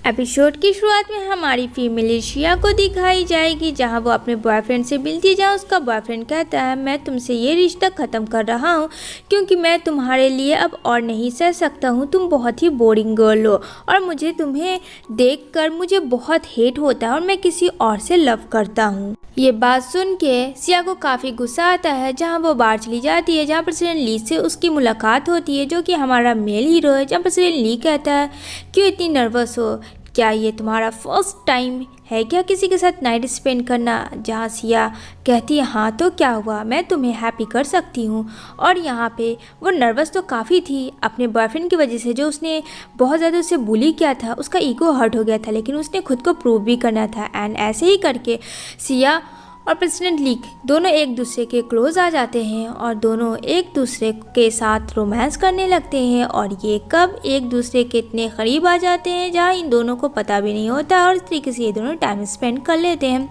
Episode की शुरुआत में हमारी फीमेल शिया को दिखाई जाएगी जहां वो अपने बॉयफ्रेंड से मिलती है, जहां उसका बॉयफ्रेंड कहता है मैं तुमसे ये रिश्ता ख़त्म कर रहा हूं क्योंकि मैं तुम्हारे लिए अब और नहीं सह सकता हूं। तुम बहुत ही बोरिंग गर्ल हो और मुझे तुम्हें देखकर मुझे बहुत हेट होता है और मैं किसी और से लव करता हूँ। ये बात सुन के सिया को काफ़ी गुस्सा आता है, जहाँ वो बाहर चली जाती है जहाँ प्रेसिडेंट ली से उसकी मुलाकात होती है जो कि हमारा मेल हीरो है। जहाँ प्रेसिडेंट ली कहता है क्यों इतनी नर्वस हो, क्या ये तुम्हारा फर्स्ट टाइम है क्या किसी के साथ नाइट स्पेंड करना। जहाँ सिया कहती है हाँ तो क्या हुआ, मैं तुम्हें हैप्पी कर सकती हूँ। और यहाँ पे वो नर्वस तो काफ़ी थी अपने बॉयफ्रेंड की वजह से, जो उसने बहुत ज़्यादा उसे बुली किया था, उसका ईगो हर्ट हो गया था, लेकिन उसने खुद को प्रूव भी करना था। एंड ऐसे ही करके सिया और प्रेसिडेंट ली दोनों एक दूसरे के क्लोज आ जाते हैं और दोनों एक दूसरे के साथ रोमांस करने लगते हैं। और ये कब एक दूसरे के इतने करीब आ जाते हैं जहाँ इन दोनों को पता भी नहीं होता और इस तरीके से ये दोनों टाइम स्पेंड कर लेते हैं।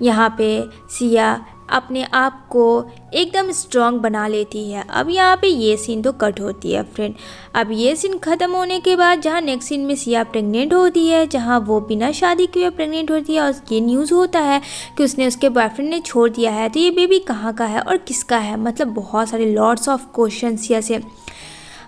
यहाँ पे सिया अपने आप को एकदम स्ट्रॉन्ग बना लेती है। अब यहाँ पे ये सीन तो कट होती है फ्रेंड। अब ये सीन ख़त्म होने के बाद जहाँ नेक्स्ट सीन में सिया प्रेग्नेंट होती है, जहाँ वो बिना शादी किए प्रेग्नेंट होती है और ये न्यूज़ होता है कि उसने उसके बॉयफ्रेंड ने छोड़ दिया है। तो ये बेबी कहाँ का है और किसका है, मतलब बहुत सारे लॉट्स ऑफ क्वेश्चन सिया से।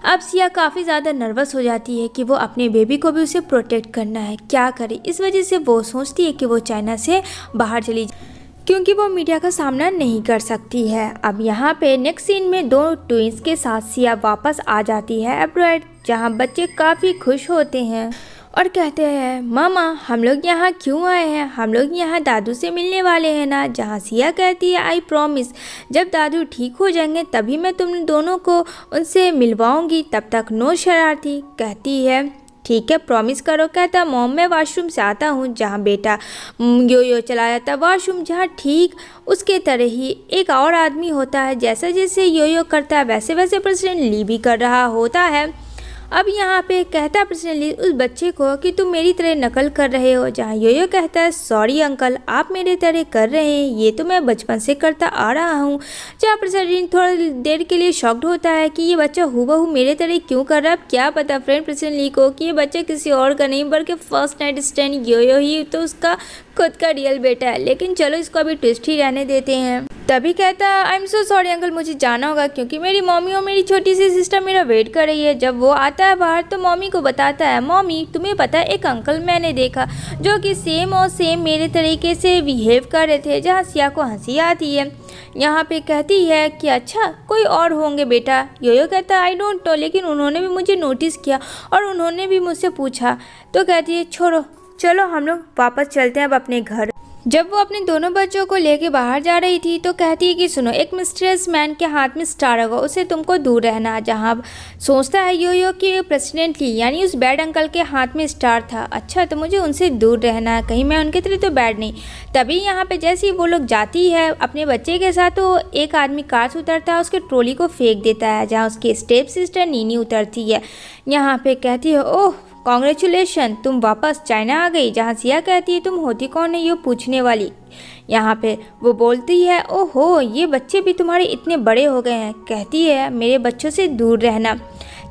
अब सिया काफ़ी ज़्यादा नर्वस हो जाती है कि वो अपने बेबी को भी उसे प्रोटेक्ट करना है, क्या करे। इस वजह से वो सोचती है कि वो चाइना से बाहर चली जाए क्योंकि वो मीडिया का सामना नहीं कर सकती है। अब यहाँ पे नेक्स्ट सीन में दो ट्विंस के साथ सिया वापस आ जाती है अब्रॉड, जहाँ बच्चे काफ़ी खुश होते हैं और कहते हैं मामा हम लोग यहाँ क्यों आए हैं, हम लोग यहाँ दादू से मिलने वाले हैं ना। जहाँ सिया कहती है आई प्रॉमिस जब दादू ठीक हो जाएंगे तभी मैं तुम दोनों को उनसे मिलवाऊंगी, तब तक नो शरारती। कहती है ठीक है प्रॉमिस करो। कहता मॉम मैं वॉशरूम से आता हूँ। जहाँ बेटा यो यो चला जाता वॉशरूम, जहाँ ठीक उसके तरह ही एक और आदमी होता है, जैसा जैसे यो यो करता है वैसे वैसे प्रेसिडेंट ली भी कर रहा होता है। अब यहाँ पे कहता प्रेसिडेंट ली उस बच्चे को कि तुम मेरी तरह नकल कर रहे हो। जहाँ यो यो कहता है सॉरी अंकल आप मेरे तरह कर रहे हैं, ये तो मैं बचपन से करता आ रहा हूँ। जहाँ प्रेसिडेंट थोड़ा देर के लिए शॉक्ड होता है कि ये बच्चा हूबहू मेरे तरह क्यों कर रहा है। अब क्या पता फ्रेंड प्रेसिडेंट ली को कि ये बच्चा किसी और का नहीं बल्कि फर्स्ट नाइट स्टैंड यो यो ही तो उसका खुद का रियल बेटा है। लेकिन चलो इसको अभी ट्विस्ट ही रहने देते हैं। तभी कहता I am so sorry uncle मुझे जाना होगा क्योंकि मेरी मम्मी और मेरी छोटी सी सिस्टर मेरा वेट कर रही है। जब वो आता है बाहर तो मम्मी को बताता है मम्मी तुम्हें पता है एक अंकल मैंने देखा जो कि सेम और सेम मेरे तरीके से बिहेव कर रहे थे। जहाँ सिया को हंसी आती है। यहाँ पे कहती है कि अच्छा कोई और होंगे बेटा। यो कहता है आई डोंट नो, लेकिन उन्होंने भी मुझे नोटिस किया और उन्होंने भी मुझसे पूछा। तो कहती है छोड़ो चलो हम लोग वापस चलते हैं अब अपने घर। जब वो अपने दोनों बच्चों को लेके बाहर जा रही थी तो कहती है कि सुनो एक मिस्टीरियस मैन के हाथ में स्टार होगा, उससे तुमको दूर रहना। जहाँ सोचता है यो कि प्रेसिडेंट ली यानी उस बैड अंकल के हाथ में स्टार था, अच्छा तो मुझे उनसे दूर रहना है, कहीं मैं उनके तरह तो बैड नहीं। तभी यहाँ पे जैसे ही वो लोग जाती है अपने बच्चे के साथ तो एक आदमी कार से उतरता है उसके ट्रॉली को फेंक देता है, जहाँ उसकी स्टेप सिस्टर नीनी उतरती है। यहाँ पे कहती है ओह कॉन्ग्रेचुलेशन तुम वापस चाइना आ गई। जहाँ सिया कहती है तुम होती कौन है ये पूछने वाली। यहाँ पे वो बोलती है ओहो ये बच्चे भी तुम्हारे इतने बड़े हो गए हैं। कहती है मेरे बच्चों से दूर रहना।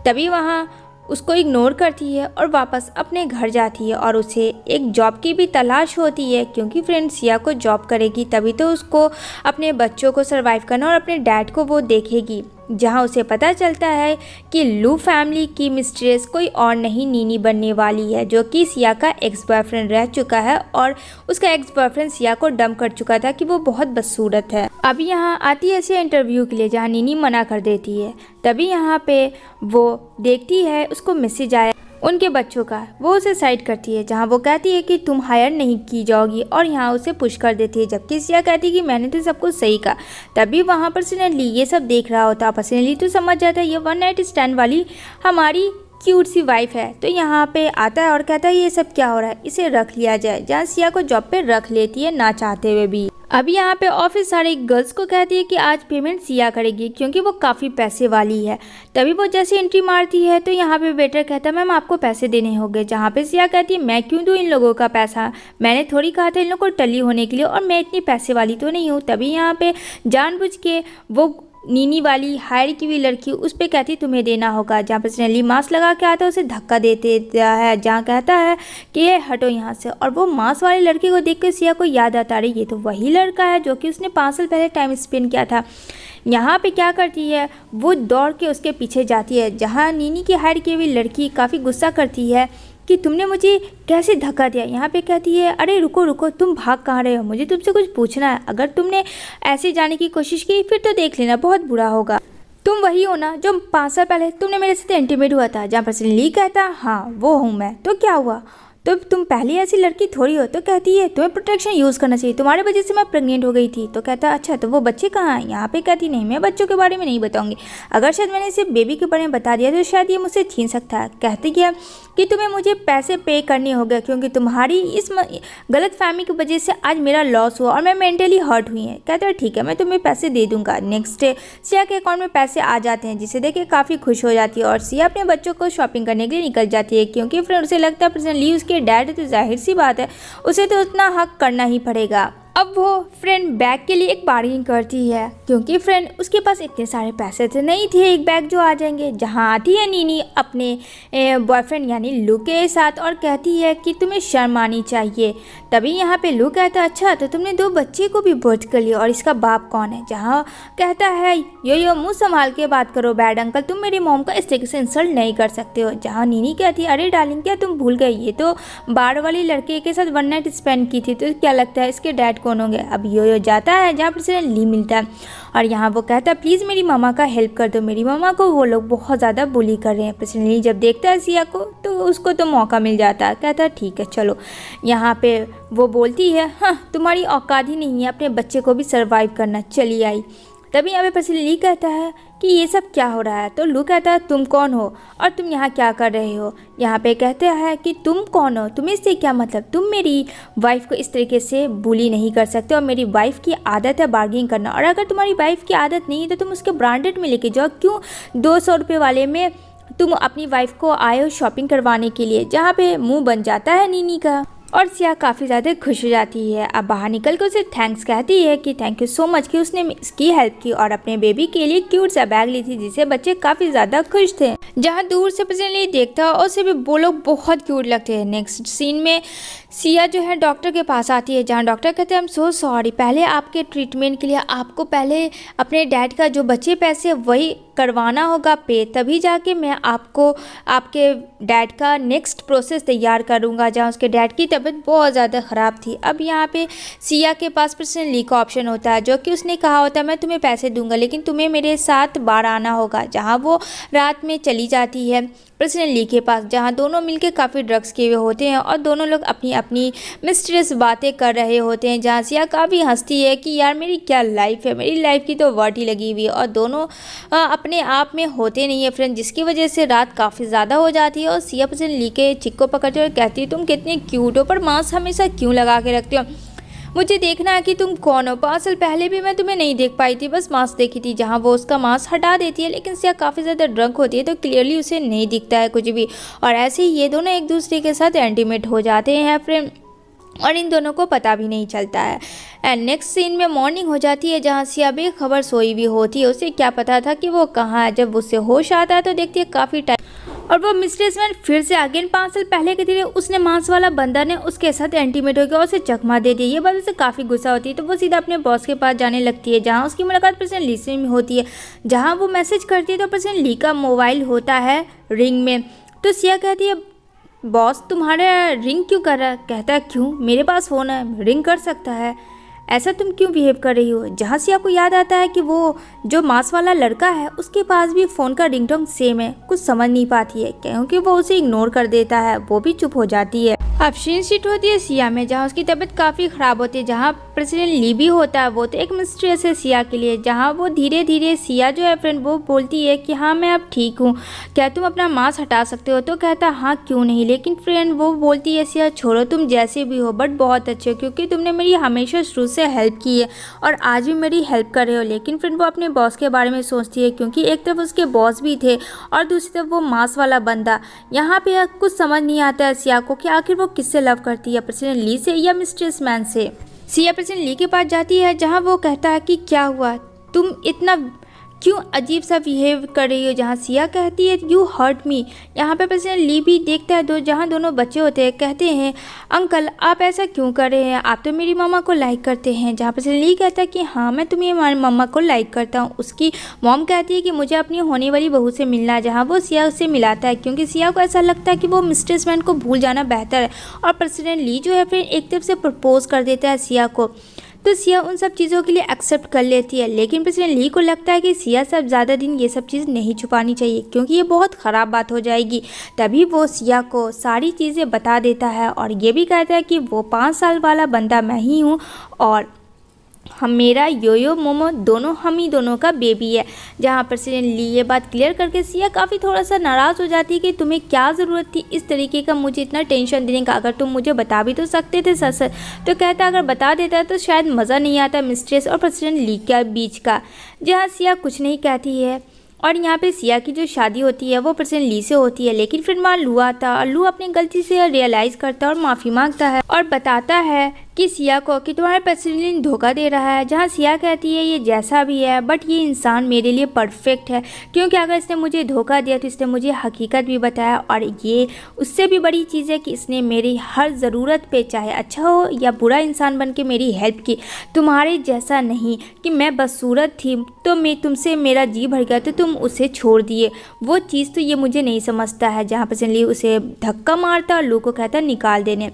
तभी वहाँ उसको इग्नोर करती है और वापस अपने घर जाती है और उसे एक जॉब की भी तलाश होती है क्योंकि फ्रेंड सिया को जॉब करेगी तभी तो उसको अपने बच्चों को सर्वाइव करना और अपने डैड को वो देखेगी। जहाँ उसे पता चलता है कि लू फैमिली की मिस्ट्रेस कोई और नहीं नीनी बनने वाली है, जो कि सिया का एक्स बॉयफ्रेंड रह चुका है और उसका एक्स बॉयफ्रेंड सिया को डंप कर चुका था कि वो बहुत बदसूरत है। अब यहाँ आती है सिया इंटरव्यू के लिए, जहाँ नीनी मना कर देती है। तभी यहाँ पे वो देखती है उसको मैसेज आया उनके बच्चों का, वो उसे साइड करती है। जहाँ वो कहती है कि तुम हायर नहीं की जाओगी और यहाँ उसे पुश कर देती है, जबकि सिया कहती है कि मैंने तो सब कुछ सही कहा। तभी वहाँ पर पर्सनली ये सब देख रहा होता। पर्सनली तो समझ जाता है ये वन नाइट स्टैंड वाली हमारी क्यूट सी वाइफ है। तो यहाँ पे आता है और कहता है ये सब क्या हो रहा है, इसे रख लिया जाए। जहाँ सिया को जॉब पे रख लेती है ना चाहते हुए भी। अभी यहाँ पे ऑफिस सारे गर्ल्स को कहती है कि आज पेमेंट सिया करेगी क्योंकि वो काफ़ी पैसे वाली है। तभी वो जैसे एंट्री मारती है तो यहाँ पे वेटर कहता है मैम आपको पैसे देने होंगे। जहाँ पे सिया कहती है मैं क्यों दूँ इन लोगों का पैसा, मैंने थोड़ी कहा था इन लोगों को टली होने के लिए और मैं इतनी पैसे वाली तो नहीं हूँ। तभी यहाँ पे जानबूझ के वो नीनी वाली हायर की हुई लड़की उस पर कहती तुम्हें देना होगा। जहाँ प्रेसिडेंट ली मास्क लगा के आता है उसे धक्का देता है, जहाँ कहता है कि ये हटो यहाँ से। और वो मास्क वाली लड़की को देख कर सिया को याद आता है ये तो वही लड़का है जो कि उसने 5 साल पहले टाइम स्पेंड किया था। यहाँ पे क्या करती है, वो दौड़ के उसके पीछे जाती है, जहाँ नीनी की हायर की हुई लड़की काफ़ी गुस्सा करती है कि तुमने मुझे कैसे धक्का दिया। यहाँ पे कहती है अरे रुको रुको, तुम भाग कहाँ रहे हो, मुझे तुमसे कुछ पूछना है। अगर तुमने ऐसे जाने की कोशिश की फिर तो देख लेना बहुत बुरा होगा। तुम वही हो ना जो 5 साल पहले तुमने मेरे साथ इंटीमेट हुआ था। जहाँ प्रेसिडेंट ली कहता हाँ वो हूँ मैं, तो क्या हुआ, तो तुम पहले ऐसी लड़की थोड़ी हो। तो कहती है तुम्हें प्रोटेक्शन यूज़ करना चाहिए, तुम्हारी वजह से मैं प्रेग्नेंट हो गई थी। तो कहता अच्छा तो वो बच्चे कहाँ हैं। यहाँ पे कहती नहीं मैं बच्चों के बारे में नहीं बताऊंगी, अगर शायद मैंने इसे बेबी के बारे में बता दिया तो शायद ये मुझसे छीन सकता है। कहती है कि तुम्हें मुझे पैसे पे करने होंगे क्योंकि तुम्हारी इस गलत फहमी की वजह से आज मेरा लॉस हुआ और मैं मेंटली हर्ट हुई है। कहता है ठीक है मैं तुम्हें पैसे दे दूंगा। नेक्स्ट डे सिया के अकाउंट में पैसे आ जाते हैं, जिसे देख के काफ़ी खुश हो जाती है और सिया अपने बच्चों को शॉपिंग करने के लिए निकल जाती है, क्योंकि फिर उसे लगता है प्रेसिडेंट ली उसके डैड है तो जाहिर सी बात है उसे तो उतना हक करना ही पड़ेगा। अब वो फ्रेंड बैग के लिए एक बार्गेनिंग करती है, क्योंकि फ्रेंड उसके पास इतने सारे पैसे तो नहीं थे एक बैग जो आ जाएंगे। जहाँ आती है नीनी अपने बॉयफ्रेंड यानी लू के साथ और कहती है कि तुम्हें शर्म आनी चाहिए। तभी यहाँ पे लू कहता है अच्छा तो तुमने 2 बच्चे को भी बर्थ कर लिया और इसका बाप कौन है। जहाँ कहता है यो मुँह संभाल के बात करो बैड अंकल, तुम मेरी मॉम का इस तरीके से इंसल्ट नहीं कर सकते हो। जहाँ नीनी कहती है अरे डार्लिंग क्या तुम भूल गई, ये तो बार वाली लड़के के साथ 1 नाइट स्पेंड की थी, तो क्या लगता है इसके डैड कौन होंगे। अब यो जाता है जहाँ प्रेसिडेंट ली मिलता है और यहाँ वो कहता है प्लीज़ मेरी मामा का हेल्प कर दो, मेरी मामा को वो लोग बहुत ज़्यादा बुली कर रहे हैं। प्रेसिडेंट ली जब देखता है सिया को तो उसको तो मौका मिल जाता है, कहता है ठीक है चलो। यहाँ पे वो बोलती है हाँ तुम्हारी औकात ही नहीं है अपने बच्चे को भी सर्वाइव करना, चली आई। तभी यहाँ पे प्रेसिडेंट ली कहता है कि ये सब क्या हो रहा है। तो लू कहता है तुम कौन हो और तुम यहाँ क्या कर रहे हो। यहाँ पे कहते हैं कि तुम कौन हो, तुम्हें इससे क्या मतलब, तुम मेरी वाइफ को इस तरीके से बुली नहीं कर सकते और मेरी वाइफ की आदत है बार्गेनिंग करना, और अगर तुम्हारी वाइफ की आदत नहीं है तो तुम उसके ब्रांडेड में लेके जाओ, क्यों 200 रुपये वाले में तुम अपनी वाइफ को आए हो शॉपिंग करवाने के लिए। जहाँ पे मुँह बन जाता है नीनी का और सिया काफ़ी ज़्यादा खुश हो जाती है। अब बाहर निकल कर उसे थैंक्स कहती है कि थैंक यू सो मच कि उसने इसकी हेल्प की और अपने बेबी के लिए क्यूट सा बैग ली थी, जिससे बच्चे काफ़ी ज़्यादा खुश थे। जहाँ दूर से प्रेसिडेंट देखता है और उसे भी वो लोग बहुत क्यूट लगते हैं। नेक्स्ट सीन में सिया जो है डॉक्टर के पास आती है, जहाँ डॉक्टर कहते हैं आई एम सो सॉरी, पहले आपके ट्रीटमेंट के लिए आपको पहले अपने डैड का जो बचे पैसे वही करवाना होगा पे, तभी जाके मैं आपको आपके डैड का नेक्स्ट प्रोसेस तैयार करूँगा। जहाँ उसके डैड की तबीयत बहुत ज़्यादा ख़राब थी। अब यहाँ पे सिया के पास प्रेसिडेंट ली का ऑप्शन होता है, जो कि उसने कहा होता है मैं तुम्हें पैसे दूंगा लेकिन तुम्हें मेरे साथ बाहर आना होगा। जहाँ वो रात में चली जाती है प्रेसिडेंट ली के पास, जहाँ दोनों मिलकर काफ़ी ड्रग्स किए हुए होते हैं और दोनों लोग अपनी अपनी मिस्टीरियस बातें कर रहे होते हैं। जहाँ सिया काफ़ी हंसती है कि यार मेरी क्या लाइफ है, मेरी लाइफ की तो वाटी लगी हुई है, और दोनों अपने आप में होते नहीं है फ्रेंड, जिसकी वजह से रात काफ़ी ज़्यादा हो जाती है। और सिया प्रेसिडेंट ली के चिक को पकड़ते हुए कहती है तुम कितनी क्यूट हो, पर मास्क हमेशा क्यों लगा के रखते हो, मुझे देखना है कि तुम कौन हो। 5 साल पहले भी मैं तुम्हें नहीं देख पाई थी, बस मास्क देखी थी। जहाँ वो उसका मास्क हटा देती है, लेकिन सिया काफ़ी ज़्यादा ड्रंक होती है तो क्लियरली उसे नहीं दिखता है कुछ भी, और ऐसे ही ये दोनों एक दूसरे के साथ इंटीमेट हो जाते हैं फ्रेंड, और इन दोनों को पता भी नहीं चलता है। एंड नेक्स्ट सीन में मॉर्निंग हो जाती है, जहाँ सिया बेखबर सोई हुई होती है। उसे क्या पता था कि वो कहाँ है। जब उससे होश आता है तो देखती है काफ़ी टाइम और वो मिस्ट्रेस मैन फिर से अगेन 5 साल पहले के दिन उसने मांस वाला बंदा ने उसके साथ इंटीमेट हो गया और उसे चकमा दे दिया। ये बात उसे काफ़ी गुस्सा होती है, तो वो सीधा अपने बॉस के पास जाने लगती है, जहाँ उसकी मुलाकात प्रेसिडेंट ली से होती है। जहाँ वो मैसेज करती है तो प्रेसिडेंट ली का मोबाइल होता है रिंग में। तो सिया कहती है बॉस तुम्हारा रिंग क्यों कर रहा है। कहता है क्यों, मेरे पास फ़ोन है, रिंग कर सकता है, ऐसा तुम क्यों बिहेव कर रही हो। जहाँ सिया को याद आता है कि वो जो मांस वाला लड़का है उसके पास भी फ़ोन का रिंगटोन सेम है। कुछ समझ नहीं पाती है क्योंकि वो उसे इग्नोर कर देता है, वो भी चुप हो जाती है। अब सीन शिट होती है सिया में, जहाँ उसकी तबीयत काफ़ी ख़राब होती है। जहाँ प्रेसिडेंट ली भी होता है, वो तो एक मिस्ट्रेस है सिया के लिए। जहाँ वो धीरे धीरे सिया जो है फ्रेंड वो बोलती है कि हाँ मैं अब ठीक हूँ, क्या तुम अपना मास्क हटा सकते हो। तो कहता हाँ क्यों नहीं, लेकिन फ्रेंड वो बोलती है सिया छोड़ो तुम जैसे भी हो, बट बहुत अच्छे हो क्योंकि तुमने मेरी हमेशा शुरू से हेल्प की है और आज भी मेरी हेल्प कर रहे हो। लेकिन फ्रेंड वो अपने बॉस के बारे में सोचती है, क्योंकि एक तरफ उसके बॉस भी थे और दूसरी तरफ वो मांस वाला बंदा। यहाँ पे कुछ समझ नहीं आता है सिया को कि आखिर वो किससे लव करती है, प्रेसिडेंट ली से या मिस्ट्रेस मैन से। सिया प्रेसिडेंट ली के पास जाती है, जहाँ वो कहता है कि क्या हुआ, तुम इतना क्यों अजीब सा बिहेव कर रही हो। जहाँ सिया कहती है यू हर्ट मी। यहाँ पे प्रेसिडेंट ली भी देखता है जहाँ दोनों बच्चे होते हैं, कहते हैं अंकल आप ऐसा क्यों कर रहे हैं, आप तो मेरी मम्मा को लाइक करते हैं। जहाँ प्रेसिडेंट ली कहता है कि हाँ मैं तुम्हें मम्मा को लाइक करता हूँ। उसकी मॉम कहती है कि मुझे अपनी होने वाली बहू से मिलना है। जहाँ वो सिया उससे मिलाता है क्योंकि सिया को ऐसा लगता है कि वो मिस्टर स्वेन को भूल जाना बेहतर है। और प्रेसिडेंट ली जो है फिर एक तरफ से प्रपोज कर देता है सिया को। तो सिया उन सब चीज़ों के लिए एक्सेप्ट कर लेती है, लेकिन प्रेसिडेंट ली को लगता है कि सिया सब ज़्यादा दिन ये सब चीज़ नहीं छुपानी चाहिए क्योंकि ये बहुत ख़राब बात हो जाएगी। तभी वो सिया को सारी चीज़ें बता देता है और ये भी कहता है कि वो 5 साल वाला बंदा मैं ही हूँ और हम मेरा योयो मोमो दोनों हम ही दोनों का बेबी है। जहाँ प्रेसिडेंट ली ये बात क्लियर करके सिया काफ़ी थोड़ा सा नाराज़ हो जाती है कि तुम्हें क्या ज़रूरत थी इस तरीके का मुझे इतना टेंशन देने का, अगर तुम मुझे बता भी तो सकते थे सच। तो कहता अगर बता देता तो शायद मज़ा नहीं आता मिस्ट्रेस और प्रेसिडेंट ली के बीच का। जहाँ सिया कुछ नहीं कहती है और यहाँ पे सिया की जो शादी होती है वो प्रेसिडेंट ली से होती है, लेकिन फिर वहाँ लू आता और लू अपनी गलती से रियलाइज़ करता है और माफ़ी मांगता है और बताता है कि सिया को कि तुम्हारे प्रेसिडेंट धोखा दे रहा है। जहाँ सिया कहती है ये जैसा भी है बट ये इंसान मेरे लिए परफेक्ट है क्योंकि अगर इसने मुझे धोखा दिया तो इसने मुझे हकीकत भी बताया और ये उससे भी बड़ी चीज़ है कि इसने मेरी हर ज़रूरत पे चाहे अच्छा हो या बुरा इंसान बन के मेरी हेल्प की। तुम्हारे जैसा नहीं कि मैं बदसूरत थी तो मैं तुमसे मेरा जी भर गया तो तुम उसे छोड़ दिए, वो चीज़ तो ये मुझे नहीं समझता है। जहाँ प्रेसिडेंट ली उसे धक्का मारता और लू को कहता निकाल देने।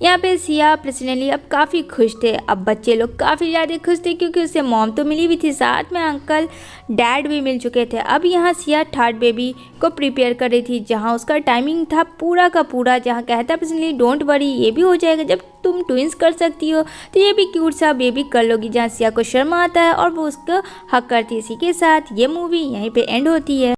यहाँ पे सिया प्रेसिडेंट ली अब काफ़ी खुश थे। अब बच्चे लोग काफ़ी ज़्यादा खुश थे क्योंकि उसे मॉम तो मिली भी थी, साथ में अंकल डैड भी मिल चुके थे। अब यहाँ सिया थर्ड बेबी को प्रिपेयर कर रही थी जहाँ उसका टाइमिंग था पूरा का पूरा। जहाँ कहता प्रेसिडेंट ली डोंट वरी ये भी हो जाएगा, जब तुम ट्विंस कर सकती हो तो ये भी क्यूट सा बेबी कर लोगी। जहाँ सिया को शर्म आता है और वो उसको हक करती है। इसी के साथ ये मूवी यहीं पे एंड होती है।